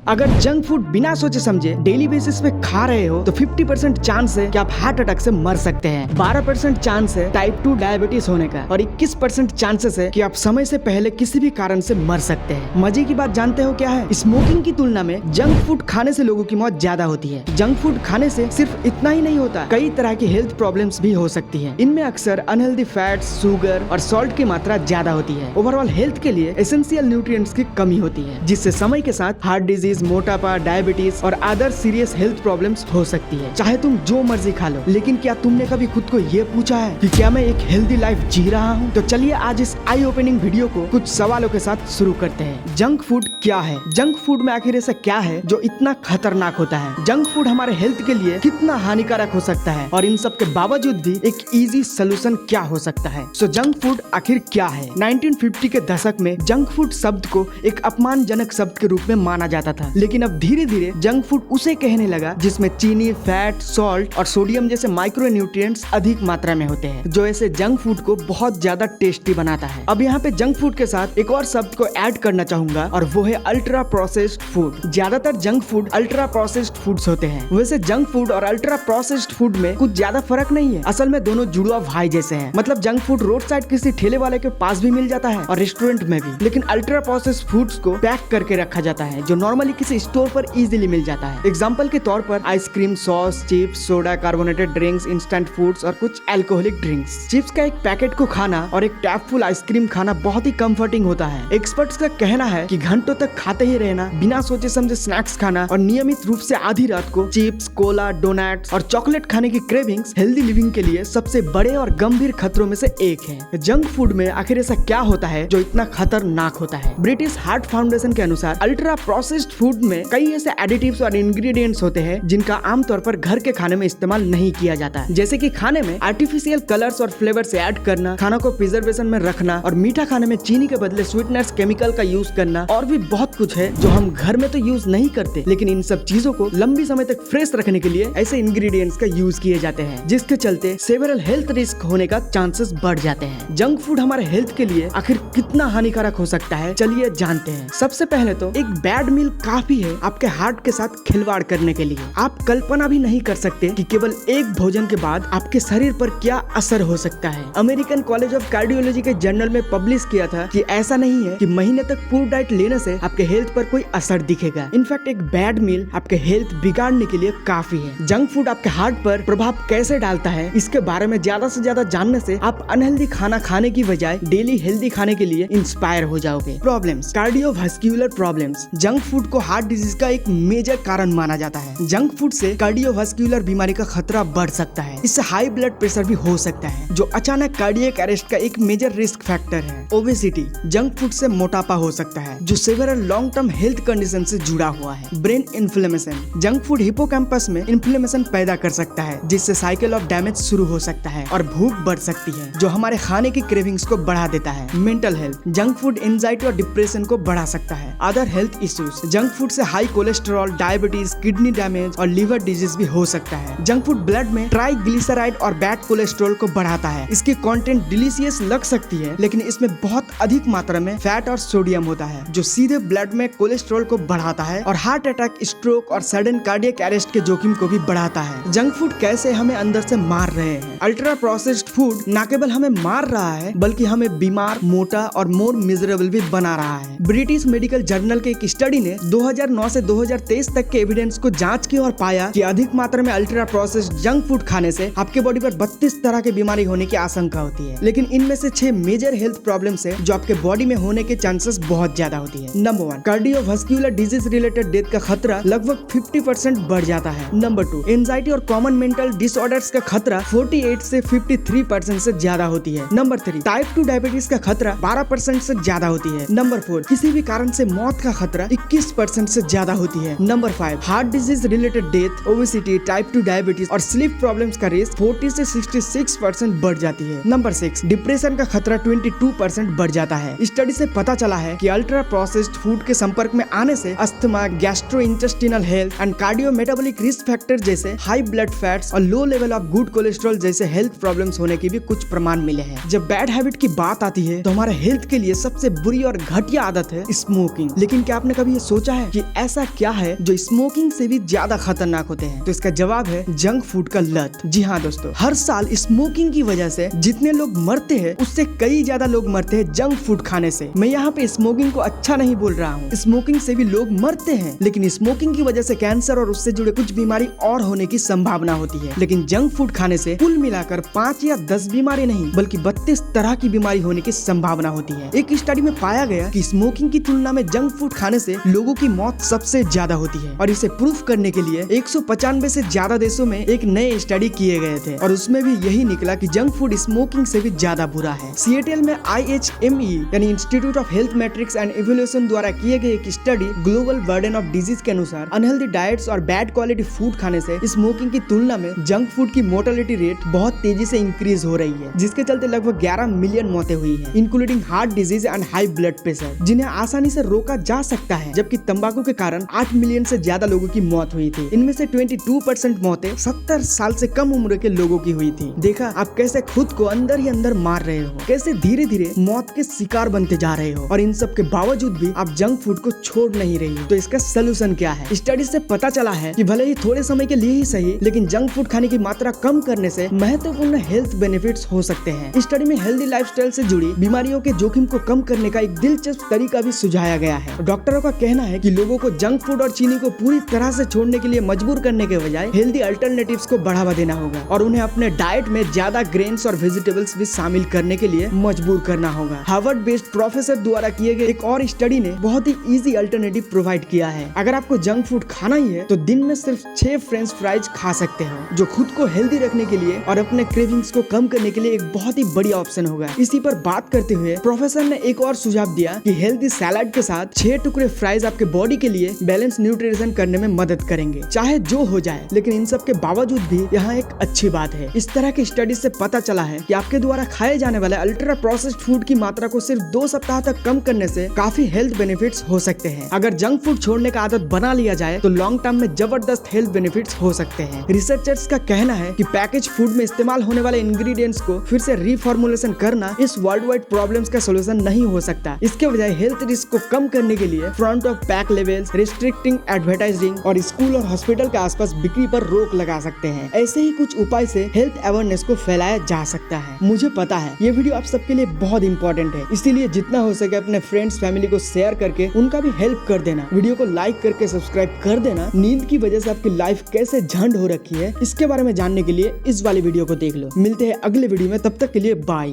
अगर junk food बिना सोचे समझे डेली बेसिस पे खा रहे हो तो 50% चांस है कि आप हार्ट अटैक से मर सकते हैं, 12% चांस है टाइप 2 डायबिटीज होने का और 21% चांसेस है कि आप समय से पहले किसी भी कारण से मर सकते हैं। मजे की बात जानते हो क्या है? स्मोकिंग की तुलना में जंक फूड खाने से लोगों की मौत ज्यादा होती है। जंक फूड खाने से सिर्फ इतना ही नहीं होता, कई तरह की हेल्थ प्रॉब्लम्स भी हो सकती है। इनमें अक्सर अनहेल्दी फैट्स, शुगर और सॉल्ट की मात्रा ज्यादा होती है। ओवरऑल हेल्थ के लिए एसेंशियल न्यूट्रिएंट्स की कमी होती है, जिससे समय के साथ हार्ट डिजीज, मोटापा, डायबिटीज और अदर सीरियस हेल्थ प्रॉब्लम्स हो सकती है। चाहे तुम जो मर्जी खा लो, लेकिन क्या तुमने कभी खुद को ये पूछा है कि क्या मैं एक हेल्दी लाइफ जी रहा हूँ? तो चलिए आज इस आई ओपनिंग वीडियो को कुछ सवालों के साथ शुरू करते हैं। जंक फूड क्या है? जंक फूड में आखिर ऐसा क्या है जो इतना खतरनाक होता है? जंक फूड हमारे हेल्थ के लिए कितना हानिकारक हो सकता है और इन सब के बावजूद भी एक इजी सोल्यूशन क्या हो सकता है? सो जंक फूड आखिर क्या है? 1950 के दशक में जंक फूड शब्द को एक अपमानजनक शब्द के रूप में माना जाता था, लेकिन अब धीरे धीरे जंक फूड उसे कहने लगा जिसमें चीनी, फैट, सॉल्ट और सोडियम जैसे माइक्रो न्यूट्रिएंट्स अधिक मात्रा में होते हैं, जो ऐसे जंक फूड को बहुत ज्यादा टेस्टी बनाता है। अब यहाँ पे जंक फूड के साथ एक और शब्द को ऐड करना चाहूंगा और वो है अल्ट्रा प्रोसेस्ड फूड। ज्यादातर junk food ultra processed foods होते हैं। वैसे जंक फूड और अल्ट्रा प्रोसेस्ड फूड में कुछ ज्यादा फर्क नहीं है, असल में दोनों जुड़वा भाई जैसे हैं। मतलब जंक फूड रोड साइड किसी ठेले वाले के पास भी मिल जाता है और रेस्टोरेंट में भी, लेकिन अल्ट्रा प्रोसेस्ड फूड्स को पैक करके रखा जाता है जो नॉर्मली किसी स्टोर पर इजीली मिल जाता है। एग्जांपल के तौर पर ice cream, sauce, chips, soda, carbonated drinks, instant foods और कुछ अल्कोहलिक ड्रिंक्स। चिप्स का एक पैकेट को खाना और एक टैप फुल आइसक्रीम खाना बहुत ही कंफर्टिंग होता है। एक्सपर्ट्स का कहना है कि घंटों तक खाते ही रहना, बिना सोचे समझे स्नैक्स खाना और नियमित रूप से आधी रात को चिप्स, कोला, डोनट्स और चॉकलेट खाने की क्रेविंग्स हेल्दी लिविंग के लिए सबसे बड़े और गंभीर खतरों में से एक है। जंक फूड में आखिर ऐसा क्या होता है जो इतना खतरनाक होता है? ब्रिटिश हार्ट फाउंडेशन के अनुसार अल्ट्रा प्रोसेस्ड फूड में कई ऐसे एडिटिव्स और इंग्रेडिएंट्स होते हैं जिनका आमतौर पर घर के खाने में इस्तेमाल नहीं किया जाता है, जैसे कि खाने में आर्टिफिशियल कलर्स और फ्लेवर्स ऐड करना, खाना को प्रिजर्वेशन में रखना और मीठा खाने में चीनी के बदले स्वीटनर्स, केमिकल का यूज करना और भी बहुत कुछ है जो हम घर में तो यूज नहीं करते, लेकिन इन सब चीजों को लंबी समय तक फ्रेश रखने के लिए ऐसे इंग्रेडिएंट्स का यूज किए जाते हैं, जिसके चलते सेवरल हेल्थ रिस्क होने का चांसेस बढ़ जाते हैं। जंक फूड हमारे हेल्थ के लिए आखिर कितना हानिकारक हो सकता है, चलिए जानते हैं। सबसे पहले तो एक बैड मील काफी है आपके हार्ट के साथ खिलवाड़ करने के लिए। आप कल्पना भी नहीं कर सकते कि केवल एक भोजन के बाद आपके शरीर पर क्या असर हो सकता है। अमेरिकन कॉलेज ऑफ कार्डियोलॉजी के जर्नल में पब्लिश किया था कि ऐसा नहीं है कि महीने तक पूरी डाइट लेने से आपके हेल्थ पर कोई असर दिखेगा। इनफैक्ट एक बैड मील आपके हेल्थ बिगाड़ने के लिए काफी है। जंक फूड आपके हार्ट पर प्रभाव कैसे डालता है, इसके बारे में ज्यादा से ज्यादा जानने से आप अनहेल्दी खाना खाने की बजाय डेली हेल्दी खाने के लिए इंस्पायर हो जाओगे। Problems, cardiovascular problems. Junk food को हार्ट डिजीज का एक मेजर कारण माना जाता है। जंक फूड से कार्डियोवास्कुलर बीमारी का खतरा बढ़ सकता है। इससे हाई ब्लड प्रेशर भी हो सकता है, जो अचानक कार्डियक अरेस्ट का एक मेजर रिस्क फैक्टर है। ओबेसिटी, जंक फूड से मोटापा हो सकता है, जो several long term health condition से जुड़ा हुआ है। Brain inflammation, junk food hippocampus में इन्फ्लेमेशन पैदा कर सकता है, जिससे साइकिल ऑफ डैमेज शुरू हो सकता है और भूख बढ़ सकती है, जो हमारे खाने की क्रेविंग्स को बढ़ा देता है। Mental health, junk food anxiety और डिप्रेशन को बढ़ा सकता है। Other health issues, junk food से high cholesterol, diabetes, kidney damage और लिवर डिजीज भी हो सकता है। जंक फूड ब्लड में ट्राइग्लिसराइड और बैड कोलेस्ट्रॉल को बढ़ाता है। इसकी कंटेंट डिलीशियस लग सकती है, लेकिन इसमें बहुत अधिक मात्रा में फैट और सोडियम होता है, जो सीधे ब्लड में कोलेस्ट्रॉल को बढ़ाता है और हार्ट अटैक, स्ट्रोक और सडन कार्डियक अरेस्ट के जोखिम को भी बढ़ाता है। जंक फूड कैसे हमें अंदर से मार रहे हैं? अल्ट्रा प्रोसेस्ड फूड न केवल हमें मार रहा है, बल्कि हमें बीमार, मोटा और मोर मिजरेबल भी बना रहा है। ब्रिटिश मेडिकल जर्नल के एक स्टडी ने 2009 से 2023 तक के एविडेंस को जांच की और पाया कि अधिक मात्रा में अल्ट्रा प्रोसेस्ड जंक फूड खाने से आपके बॉडी पर 32 तरह की बीमारी होने की आशंका होती है, लेकिन इनमें से 6 मेजर हेल्थ प्रॉब्लम्स है जो आपके बॉडी में होने के चांसेस बहुत ज्यादा होती है। Number 1, cardiovascular disease related death का खतरा लगभग 50% बढ़ जाता है। नंबर 2, एंजाइटी और कॉमन मेंटल डिसऑर्डर्स का खतरा 48 से 53% से ज्यादा होती है। नंबर 3, टाइप 2 डायबिटीज का खतरा 12% से ज्यादा होती है। नंबर 4, किसी भी कारण से मौत का खतरा 21% से ज्यादा होती है। Number 5, heart disease related death, obesity, type 2 diabetes और स्लीप प्रॉब्लम्स का रिस्क 40 से 66% बढ़ जाती है। नंबर 6, डिप्रेशन का खतरा 22% बढ़ जाता है। स्टडी से पता चला है कि अल्ट्रा प्रोसेस्ड फूड के संपर्क में आने से asthma, gastrointestinal health and cardiometabolic risk factor जैसे हाई ब्लड फैट्स और low level of good cholesterol जैसे हेल्थ प्रॉब्लम्स होने की भी कुछ प्रमाण मिले हैं। जब बैड हैबिट की बात आती है तो हमारे हेल्थ के लिए सबसे बुरी और घटिया आदत है स्मोकिंग। लेकिन क्या आपने कभी ये सोचा सोचा है कि ऐसा क्या है जो स्मोकिंग से भी ज्यादा खतरनाक होते हैं? तो इसका जवाब है जंक फूड का लत। जी हाँ दोस्तों, हर साल स्मोकिंग की वजह से जितने लोग मरते हैं उससे कई ज्यादा लोग मरते हैं जंक फूड खाने से। मैं यहाँ पे स्मोकिंग को अच्छा नहीं बोल रहा हूँ, स्मोकिंग से भी लोग मरते हैं, लेकिन स्मोकिंग की वजह से कैंसर और उससे जुड़े कुछ बीमारी और होने की संभावना होती है। लेकिन जंक फूड खाने से कुल मिलाकर 5 या 10 बीमारी नहीं बल्कि 32 तरह की बीमारी होने की संभावना होती है। एक स्टडी में पाया गया कि स्मोकिंग की तुलना में जंक फूड खाने से लोगों की मौत सबसे ज्यादा होती है और इसे प्रूफ करने के लिए 195 से ज्यादा देशों में एक नए स्टडी किए गए थे और उसमें भी यही निकला कि जंक फूड स्मोकिंग से भी ज्यादा बुरा है। सिएटल में IHME यानी institute of health matrix and evolution द्वारा किए गए एक study global burden of disease के अनुसार अनहेल्दी डाइट्स और बैड क्वालिटी फूड खाने से स्मोकिंग की तुलना में जंक फूड की मोर्टेलिटी रेट बहुत तेजी से इंक्रीज हो रही है, जिसके चलते लगभग 11 मिलियन मौतें हुई है, including heart disease and high blood pressure, जिन्हें आसानी से रोका जा सकता है। जबकि तंबाकू के कारण 8 मिलियन से ज्यादा लोगों की मौत हुई थी। इनमें से 22% मौतें 70 साल से कम उम्र के लोगों की हुई थी। देखा आप कैसे खुद को अंदर ही अंदर मार रहे हो, कैसे धीरे धीरे मौत के शिकार बनते जा रहे हो और इन सब के बावजूद भी आप जंक फूड को छोड़ नहीं रही हो। तो इसका सोल्यूशन क्या है? स्टडी से पता चला है कि भले ही थोड़े समय के लिए ही सही, लेकिन जंक फूड खाने की मात्रा कम करने से महत्वपूर्ण हेल्थ बेनिफिट्स हो सकते हैं। स्टडी में हेल्दी लाइफस्टाइल से जुड़ी बीमारियों के जोखिम को कम करने का एक दिलचस्प तरीका भी सुझाया गया है। डॉक्टरों का कहना है कि लोगों को जंक फूड और चीनी को पूरी तरह से छोड़ने के लिए मजबूर करने के बजाय हेल्दी अल्टरनेटिव्स को बढ़ावा देना होगा और उन्हें अपने डाइट में ज्यादा ग्रेन्स और वेजिटेबल्स भी शामिल करने के लिए मजबूर करना होगा। हार्वर्ड बेस्ड प्रोफेसर द्वारा किए गए एक और स्टडी ने बहुत ही इजी अल्टरनेटिव प्रोवाइड किया है। अगर आपको जंक फूड खाना ही है तो दिन में सिर्फ 6 फ्रेंच फ्राइज खा सकते हो, जो खुद को हेल्दी रखने के लिए और अपने क्रेविंग्स को कम करने के लिए एक बहुत ही बढ़िया ऑप्शन होगा। इसी पर बात करते हुए प्रोफेसर ने एक और सुझाव दिया कि हेल्दी सैलाड के साथ 6 टुकड़े फ्राइज आपके बॉडी के लिए बैलेंस न्यूट्रिशन करने में मदद करेंगे, चाहे जो हो जाए। लेकिन इन सब के बावजूद भी यहाँ एक अच्छी बात है, इस तरह की स्टडी से पता चला है कि आपके द्वारा खाए जाने वाले अल्ट्रा प्रोसेस्ड फूड की मात्रा को सिर्फ 2 सप्ताह तक कम करने से काफी हेल्थ बेनिफिट्स हो सकते हैं। अगर जंक फूड छोड़ने का आदत बना लिया जाए तो लॉन्ग टर्म में जबरदस्त हेल्थ बेनिफिट्स हो सकते हैं। रिसर्चर्स का कहना है कि पैकेज फूड में इस्तेमाल होने वाले इंग्रेडिएंट्स को फिर से रिफॉर्मुलेशन करना इस वर्ल्ड वाइड प्रॉब्लम्स का सोल्यूशन नहीं हो सकता। इसके बजाय हेल्थ रिस्क को कम करने के लिए front of pack levels, restricting advertising और स्कूल और हॉस्पिटल के आसपास बिक्री पर रोक लगा सकते हैं। ऐसे ही कुछ उपाय से हेल्थ अवेयरनेस को फैलाया जा सकता है। मुझे पता है ये वीडियो आप सबके लिए बहुत इंपॉर्टेंट है, इसीलिए जितना हो सके अपने फ्रेंड्स फैमिली को शेयर करके उनका भी हेल्प कर देना। वीडियो को लाइक करके सब्सक्राइब कर देना। नींद की वजह से आपकी लाइफ कैसे झंड हो रखी है इसके बारे में जानने के लिए इस वाली वीडियो को देख लो। मिलते हैं अगले वीडियो में, तब तक के लिए बाय।